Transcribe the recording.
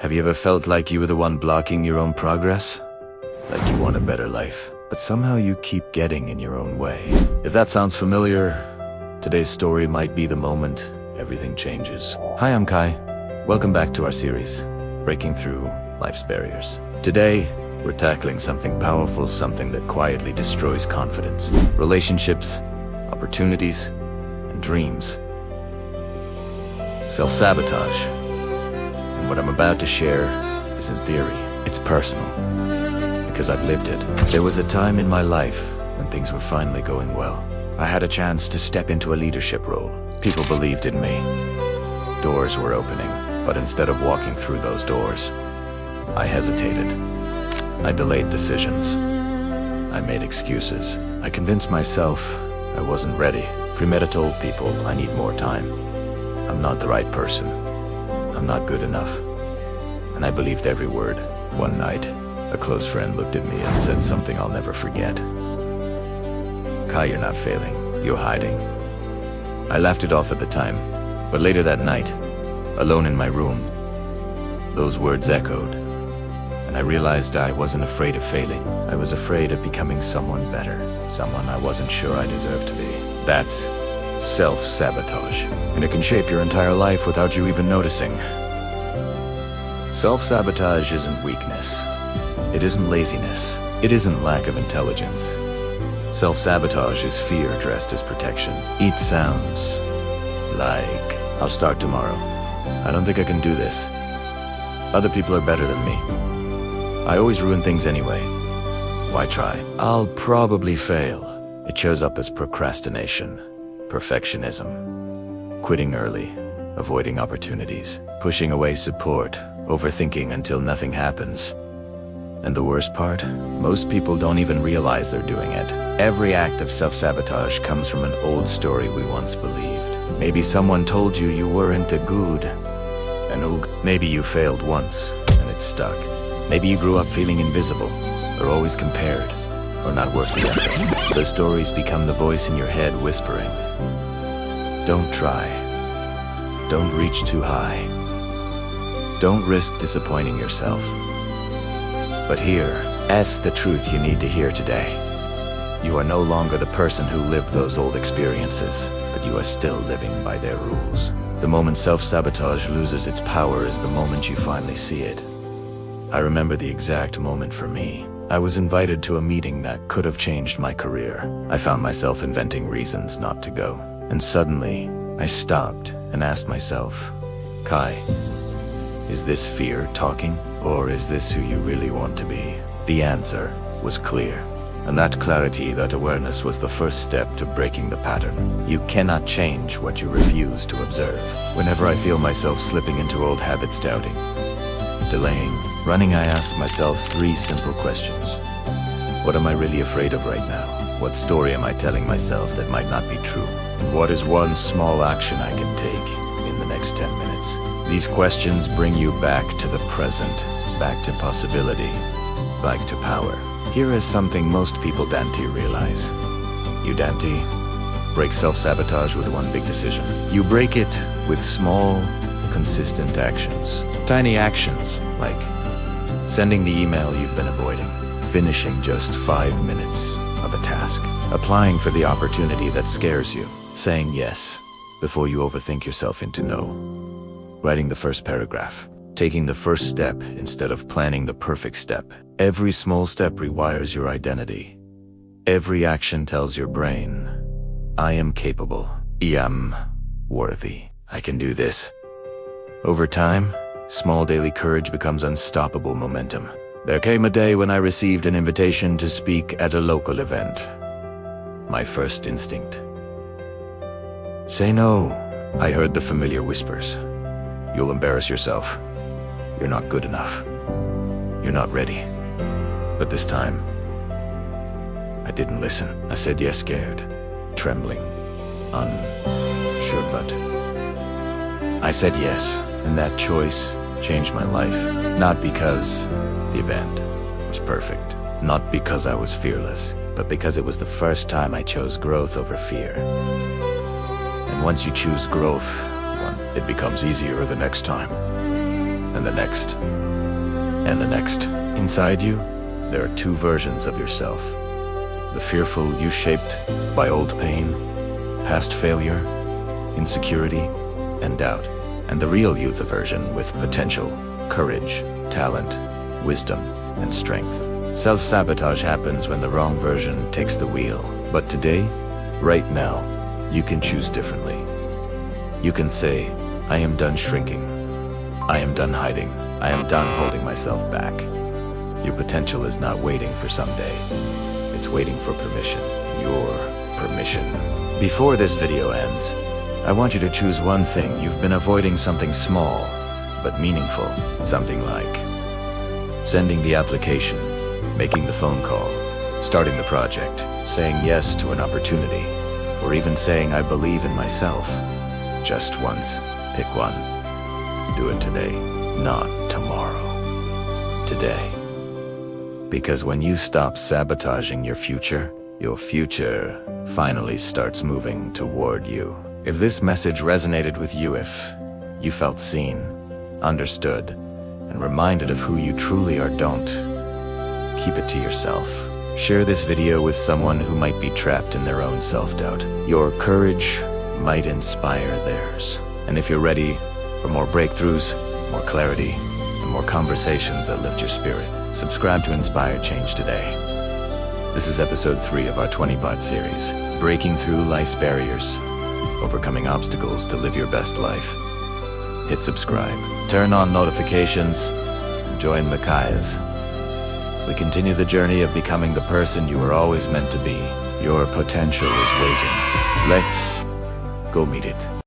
Have you ever felt like you were the one blocking your own progress? Like you want a better life, but somehow you keep getting in your own way. If that sounds familiar, today's story might be the moment everything changes. Hi, I'm Kai. Welcome back to our series, Breaking Through Life's Barriers. Today, we're tackling something powerful, something that quietly destroys confidence. Relationships, opportunities, and dreams. Self-sabotage. And what I'm about to share isn't theory, it's personal. Because I've lived it. There was a time in my life when things were finally going well. I had a chance to step into a leadership role. People believed in me. Doors were opening, but instead of walking through those doors, I hesitated. I delayed decisions. I made excuses. I convinced myself I wasn't ready. Pre-med told people I need more time. I'm not the right person. I'm not good enough. And I believed every word. One night, a close friend looked at me and said something I'll never forget. Kai, you're not failing. You're hiding. I laughed it off at the time, but later that night, alone in my room, those words echoed. And I realized I wasn't afraid of failing. I was afraid of becoming someone better, someone I wasn't sure I deserved to be. That's self-sabotage, and it can shape your entire life without you even noticing. Self-sabotage isn't weakness. It isn't laziness. It isn't lack of intelligence. Self-sabotage is fear dressed as protection. It sounds like, I'll start tomorrow. I don't think I can do this. Other people are better than me. I always ruin things anyway. Why try? I'll probably fail. It shows up as procrastination, perfectionism, quitting early, avoiding opportunities, pushing away support, overthinking until nothing happens. And the worst part? Most people don't even realize they're doing it. Every act of self-sabotage comes from an old story we once believed. Maybe someone told you you weren't a good. Maybe you failed once, and it stuck. Maybe you grew up feeling invisible, or always compared, or not worth the effort. Those stories become the voice in your head whispering, don't try. Don't reach too high. Don't risk disappointing yourself. But here's the truth you need to hear today. You are no longer the person who lived those old experiences, but you are still living by their rules. The moment self-sabotage loses its power is the moment you finally see it. I remember the exact moment for me. I was invited to a meeting that could have changed my career. I found myself inventing reasons not to go. And suddenly, I stopped and asked myself, Kai, is this fear talking, or is this who you really want to be? The answer was clear. And that clarity, that awareness was the first step to breaking the pattern. You cannot change what you refuse to observe. Whenever I feel myself slipping into old habits, doubting, delaying, running, I ask myself three simple questions. What am I really afraid of right now? What story am I telling myself that might not be true? And what is one small action I can take in the next 10 minutes? These questions bring you back to the present, back to possibility, back to power. Here is something most people don't realize. You don't break self-sabotage with one big decision. You break it with small, consistent actions. Tiny actions, like sending the email you've been avoiding, finishing just 5 minutes of a task, applying for the opportunity that scares you, saying yes before you overthink yourself into no, writing the first paragraph, taking the first step instead of planning the perfect step. Every small step rewires your identity. Every action tells your brain, I am capable. I am worthy. I can do this. Over time, small daily courage becomes unstoppable momentum. There came a day when I received an invitation to speak at a local event. My first instinct. Say no. I heard the familiar whispers. You'll embarrass yourself. You're not good enough. You're not ready. But this time, I didn't listen. I said yes, scared, trembling, unsure, but I said yes, and that choice changed my life. Not because the event was perfect, not because I was fearless, but because it was the first time I chose growth over fear. And once you choose growth, it becomes easier the next time. and the next, and the next. Inside you, there are two versions of yourself. The fearful you shaped by old pain, past failure, insecurity, and doubt. And the real you, the version with potential, courage, talent, wisdom, and strength. Self-sabotage happens when the wrong version takes the wheel. But today, right now, you can choose differently. You can say, I am done shrinking. I am done hiding. I am done holding myself back. Your potential is not waiting for someday. It's waiting for permission. Your permission. Before this video ends, I want you to choose one thing you've been avoiding, something small, but meaningful. Something like sending the application, making the phone call, starting the project, saying yes to an opportunity, or even saying I believe in myself. Just once. Pick one. Do it today, not tomorrow. Today. Because when you stop sabotaging your future finally starts moving toward you. If this message resonated with you, if you felt seen, understood, and reminded of who you truly are, don't keep it to yourself. Share this video with someone who might be trapped in their own self-doubt. Your courage might inspire theirs. And if you're ready for more breakthroughs, more clarity, and more conversations that lift your spirit, subscribe to Inspire Change today. This is episode 3 of our 20-part series, Breaking Through Life's Barriers, Overcoming Obstacles to Live Your Best Life. Hit subscribe, turn on notifications, and join Micaiah's. We continue the journey of becoming the person you were always meant to be. Your potential is waiting. Let's go meet it.